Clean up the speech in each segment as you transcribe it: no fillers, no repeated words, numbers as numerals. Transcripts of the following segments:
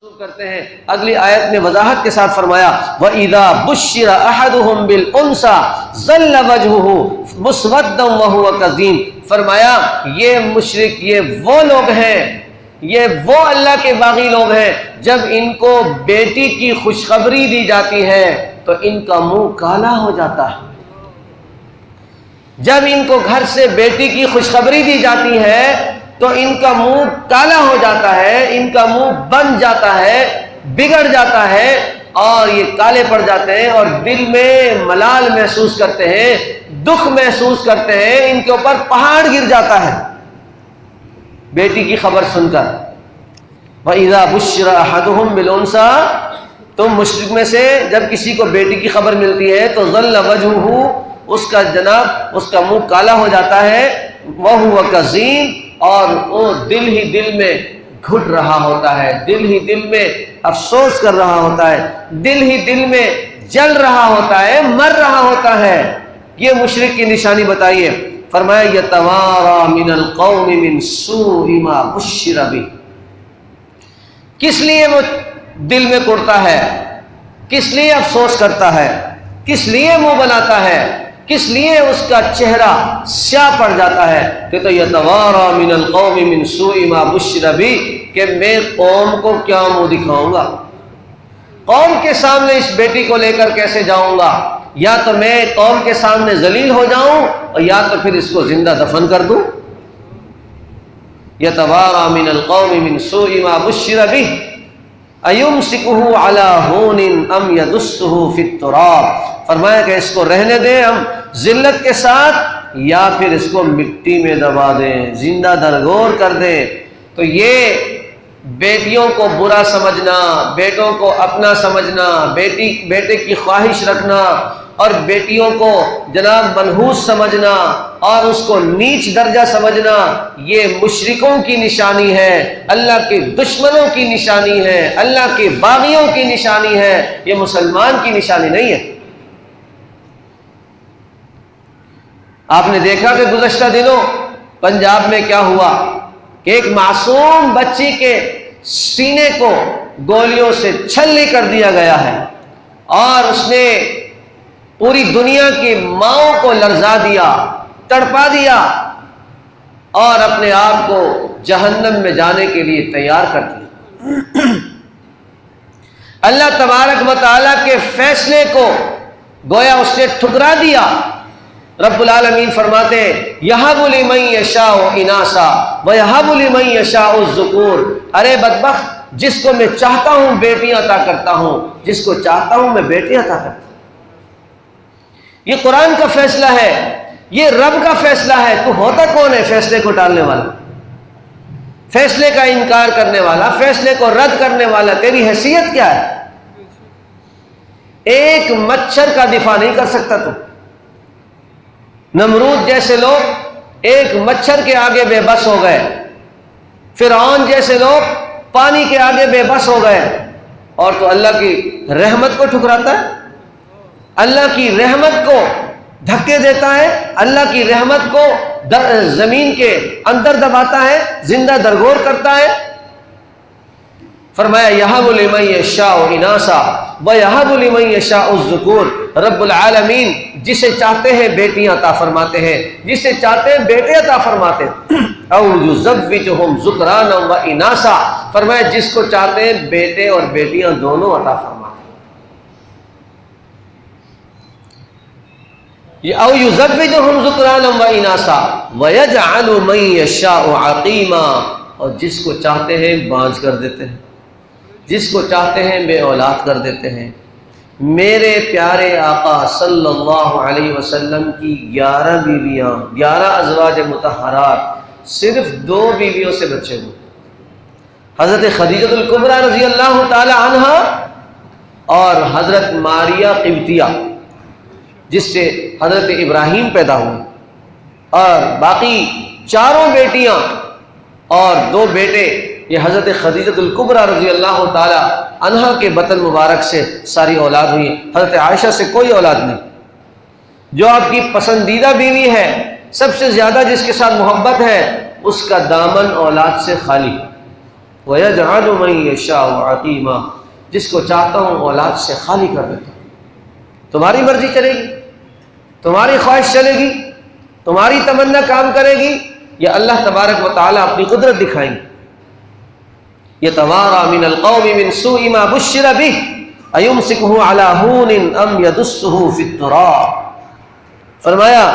کرتے ہیں۔ اگلی آیت میں وضاحت کے ساتھ فرمایا وَإِذَا بُشِّرَ أَحَدُهُمْ بِالْأُنْثَى ظَلَّ وَجْهُهُ مُسْوَدًّا وَهُوَ كَظِيمٌ۔ فرمایا یہ مشرک، یہ وہ لوگ ہیں، یہ وہ اللہ کے باغی لوگ ہیں، جب ان کو بیٹی کی خوشخبری دی جاتی ہے تو ان کا منہ کالا ہو جاتا ہے۔ جب ان کو گھر سے بیٹی کی خوشخبری دی جاتی ہے تو ان کا منہ کالا ہو جاتا ہے، ان کا منہ بن جاتا ہے، بگڑ جاتا ہے، اور یہ کالے پڑ جاتے ہیں اور دل میں ملال محسوس کرتے ہیں، دکھ محسوس کرتے ہیں، ان کے اوپر پہاڑ گر جاتا ہے بیٹی کی خبر سن کر۔ وَإِذَا بُشِّرَ أَحَدُهُمْ بِالْأُنْثَى، تم مشرک میں سے جب کسی کو بیٹی کی خبر ملتی ہے تو ظَلَّ وَجْهُهُ، اس کا جناب اس کا منہ کالا ہو جاتا ہے، وَهُوَ كَظِيمٌ، اور وہ دل ہی دل میں گھٹ رہا ہوتا ہے، دل ہی دل میں افسوس کر رہا ہوتا ہے، دل ہی دل میں جل رہا ہوتا ہے، مر رہا ہوتا ہے۔ یہ مشرک کی نشانی بتائیے۔ فرمایا یتوارا من القوم من سوء ما بشر به، کس لیے وہ دل میں کڑتا ہے، کس لیے افسوس کرتا ہے، کس لیے منہ بناتا ہے، کس لیے اس کا چہرہ سیاہ پڑ جاتا ہے؟ کہ تو یتوارا من القوم من سوء ما بشر به، کہ میں قوم کو کیا منہ دکھاؤں گا، قوم کے سامنے اس بیٹی کو لے کر کیسے جاؤں گا؟ یا تو میں قوم کے سامنے ذلیل ہو جاؤں اور یا تو پھر اس کو زندہ دفن کر دوں۔ یتوارا من القوم من سوء ما بشر به ایمسکہ علی ہون ام یدسہ فی التراب، فرمایا کہ اس کو رہنے دیں ہم ذلت کے ساتھ یا پھر اس کو مٹی میں دبا دیں، زندہ درگور کر دیں۔ تو یہ بیٹیوں کو برا سمجھنا، بیٹوں کو اپنا سمجھنا، بیٹے کی خواہش رکھنا اور بیٹیوں کو جناب منحوس سمجھنا اور اس کو نیچ درجہ سمجھنا، یہ مشرکوں کی نشانی ہے، اللہ کے دشمنوں کی نشانی ہے، اللہ کے باغیوں کی نشانی ہے، یہ مسلمان کی نشانی نہیں ہے۔ آپ نے دیکھا کہ گزشتہ دنوں پنجاب میں کیا ہوا کہ ایک معصوم بچی کے سینے کو گولیوں سے چھلنی کر دیا گیا ہے اور اس نے پوری دنیا کی ماؤں کو لرزا دیا، تڑپا دیا اور اپنے آپ کو جہنم میں جانے کے لیے تیار کر دیا۔ اللہ تبارک و تعالیٰ کے فیصلے کو گویا اس نے ٹھکرا دیا۔ رب العالمین فرماتے ہیں یہب لمن یشاء اناسا ویہب لمن یشاء الذکور، ارے بدبخت، جس کو میں چاہتا ہوں بیٹیاں عطا کرتا ہوں، جس کو چاہتا ہوں میں بیٹیاں عطا کرتا ہوں۔ یہ قرآن کا فیصلہ ہے، یہ رب کا فیصلہ ہے۔ تو ہوتا کون ہے فیصلے کو ٹالنے والا، فیصلے کا انکار کرنے والا، فیصلے کو رد کرنے والا؟ تیری حیثیت کیا ہے؟ ایک مچھر کا دفاع نہیں کر سکتا تو۔ نمرود جیسے لوگ ایک مچھر کے آگے بے بس ہو گئے، فرعون جیسے لوگ پانی کے آگے بے بس ہو گئے، اور تو اللہ کی رحمت کو ٹھکراتا ہے، اللہ کی رحمت کو دھکے دیتا ہے، اللہ کی رحمت کو زمین کے اندر دباتا ہے، زندہ درگور کرتا ہے۔ فرمایا یہب لمن یشاء اناسا ویہب لمن یشاء الذکور، رب العالمین جسے چاہتے ہیں بیٹیاں عطا فرماتے ہیں، جسے چاہتے ہیں بیٹے عطا فرماتے ہیں۔ او یزوجہم ذکرانا و اناسا، فرمایا جس کو چاہتے ہیں بیٹے اور بیٹیاں دونوں عطا فرماتے ہیں۔ او یزوجہم ذکرانا و اناسا ویجعل من یشاء عقیما، اور جس کو چاہتے ہیں باز کر دیتے ہیں، جس کو چاہتے ہیں بے اولاد کر دیتے ہیں۔ میرے پیارے آقا صلی اللہ علیہ وسلم کی 11 بیویاں، 11 ازواج مطہرات، صرف 2 بیویوں سے بچے ہوئے، حضرت خدیجہ الکبریٰ رضی اللہ تعالی عنہ اور حضرت ماریہ قبطیہ جس سے حضرت ابراہیم پیدا ہوئے، اور باقی 4 بیٹیاں اور 2 بیٹے، یہ حضرت خدیجہ الکبریٰ رضی اللہ تعالی عنہا کے بطن مبارک سے ساری اولاد ہوئی۔ حضرت عائشہ سے کوئی اولاد نہیں، جو آپ کی پسندیدہ بیوی ہے، سب سے زیادہ جس کے ساتھ محبت ہے، اس کا دامن اولاد سے خالی۔ وَيَجْعَلُ مَن يَشَاءُ عَقِيمًا، جس کو چاہتا ہوں اولاد سے خالی کر دیتا ہوں۔ تمہاری مرضی چلے گی، تمہاری خواہش چلے گی، تمہاری تمنا کام کرے گی، یا اللہ تبارک و تعالیٰ اپنی قدرت دکھائیں گے۔ يَتَوَارَى مِنَ الْقَوْمِ مِنْ سُوءِ مَا بُشِّرَ بِهِ أَيُمْسِكُهُ عَلَى هُونٍ أَمْ يَدُسُّهُ فِي التُّرَابِ، فرمایا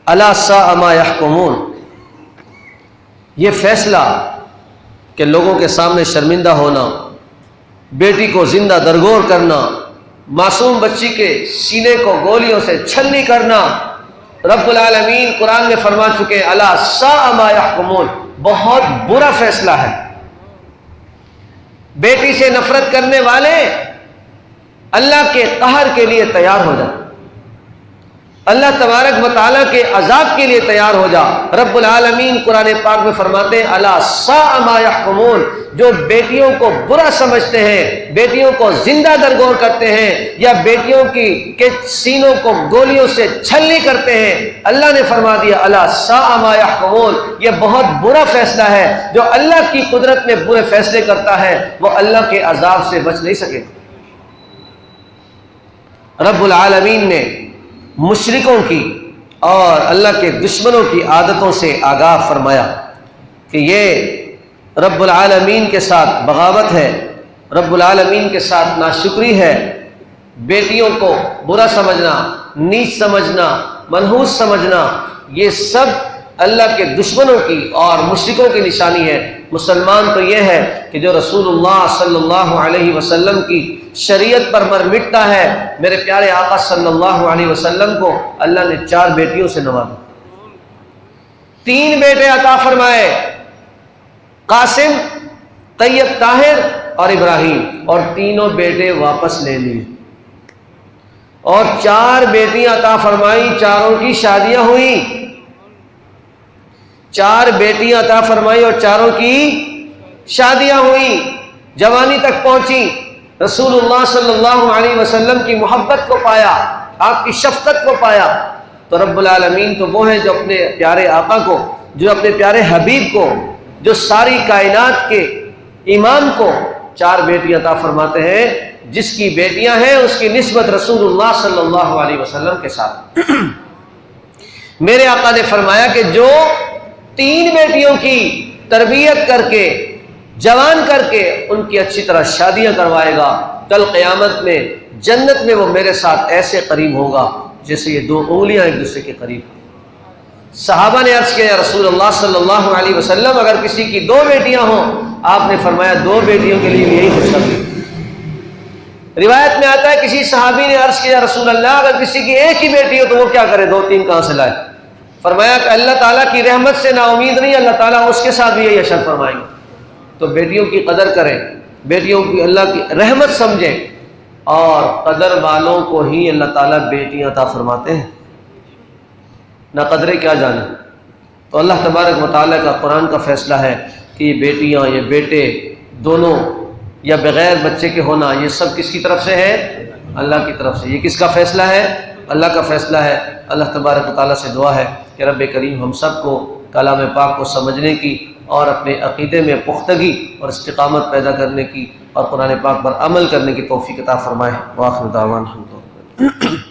أَلَا سَاءَ مَا يَحْكُمُونَ، یہ فیصلہ کہ لوگوں کے سامنے شرمندہ ہونا، بیٹی کو زندہ درگور کرنا، معصوم بچی کے سینے کو گولیوں سے چھلنی کرنا، رب العالمین قرآن میں فرما چکے الا ساء ما یحکمون، بہت برا فیصلہ ہے۔ بیٹی سے نفرت کرنے والے اللہ کے قہر کے لیے تیار ہو جا، اللہ تبارک و تعالیٰ کے عذاب کے لیے تیار ہو جا۔ رب العالمین قرآن پاک میں فرماتے ہیں الا ساء ما یحکمون، جو بیٹیوں کو برا سمجھتے ہیں، بیٹیوں کو زندہ درگور کرتے ہیں، یا بیٹیوں کے سینوں کو گولیوں سے چھلنی کرتے ہیں، اللہ نے فرما دیا الا ساء ما یحکمون، یہ بہت برا فیصلہ ہے۔ جو اللہ کی قدرت میں برے فیصلے کرتا ہے وہ اللہ کے عذاب سے بچ نہیں سکے۔ رب العالمین نے مشرکوں کی اور اللہ کے دشمنوں کی عادتوں سے آگاہ فرمایا کہ یہ رب العالمین کے ساتھ بغاوت ہے، رب العالمین کے ساتھ ناشکری ہے۔ بیٹیوں کو برا سمجھنا، نیچ سمجھنا، منحوس سمجھنا، یہ سب اللہ کے دشمنوں کی اور مشرکوں کی نشانی ہے۔ مسلمان تو یہ ہے کہ جو رسول اللہ صلی اللہ علیہ وسلم کی شریعت پر مر مٹتا ہے۔ میرے پیارے آقا صلی اللہ علیہ وسلم کو اللہ نے 4 بیٹیوں سے نوازا، 3 بیٹے عطا فرمائے، قاسم، طیب طاہر اور ابراہیم، اور تینوں بیٹے واپس لے لیے، اور 4 بیٹیاں عطا فرمائی، چاروں کی شادیاں ہوئی، 4 بیٹیاں عطا فرمائی اور چاروں کی شادیاں ہوئی، جوانی تک پہنچی، رسول اللہ صلی اللہ علیہ وسلم کی محبت کو پایا، آپ کی شفقت کو پایا۔ تو رب العالمین تو وہ ہے جو اپنے پیارے آقا کو، جو اپنے پیارے حبیب کو، جو ساری کائنات کے امام کو 4 بیٹیاں عطا فرماتے ہیں، جس کی بیٹیاں ہیں اس کی نسبت رسول اللہ صلی اللہ علیہ وسلم کے ساتھ۔ میرے آقا نے فرمایا کہ جو 3 بیٹیوں کی تربیت کر کے، جوان کر کے ان کی اچھی طرح شادیاں کروائے گا، کل قیامت میں جنت میں وہ میرے ساتھ ایسے قریب ہوگا جیسے یہ 2 انگلیاں ایک دوسرے کے قریب۔ صحابہ نے عرض کیا یا رسول اللہ صلی اللہ علیہ وسلم اگر کسی کی 2 بیٹیاں ہوں، آپ نے فرمایا 2 بیٹیوں کے لیے یہی خوشخبری۔ روایت میں آتا ہے کسی صحابی نے عرض کیا یا رسول اللہ اگر کسی کی ایک ہی بیٹی ہو تو وہ کیا کرے، 2-3 کہاں سے لائے؟ فرمایا کہ اللہ تعالیٰ کی رحمت سے نا امید نہیں، اللہ تعالیٰ اس کے ساتھ بھی یہی اشر فرمائیں گے۔ تو بیٹیوں کی قدر کریں، بیٹیوں کی اللہ کی رحمت سمجھیں، اور قدر والوں کو ہی اللہ تعالیٰ بیٹیاں عطا فرماتے ہیں، نہ قدرے کیا جانے۔ تو اللہ تبارک و تعالیٰ کا قرآن کا فیصلہ ہے کہ یہ بیٹیاں، یہ بیٹے دونوں یا بغیر بچے کے ہونا، یہ سب کس کی طرف سے ہے؟ اللہ کی طرف سے۔ یہ کس کا فیصلہ ہے؟ اللہ کا فیصلہ ہے۔ اللہ تبارک و تعالیٰ سے دعا ہے کہ رب کریم ہم سب کو کلام پاک کو سمجھنے کی اور اپنے عقیدے میں پختگی اور استقامت پیدا کرنے کی اور قرآن پاک پر عمل کرنے کی توفیق عطا فرمائے۔ وآخر دعوانا الحمدللہ۔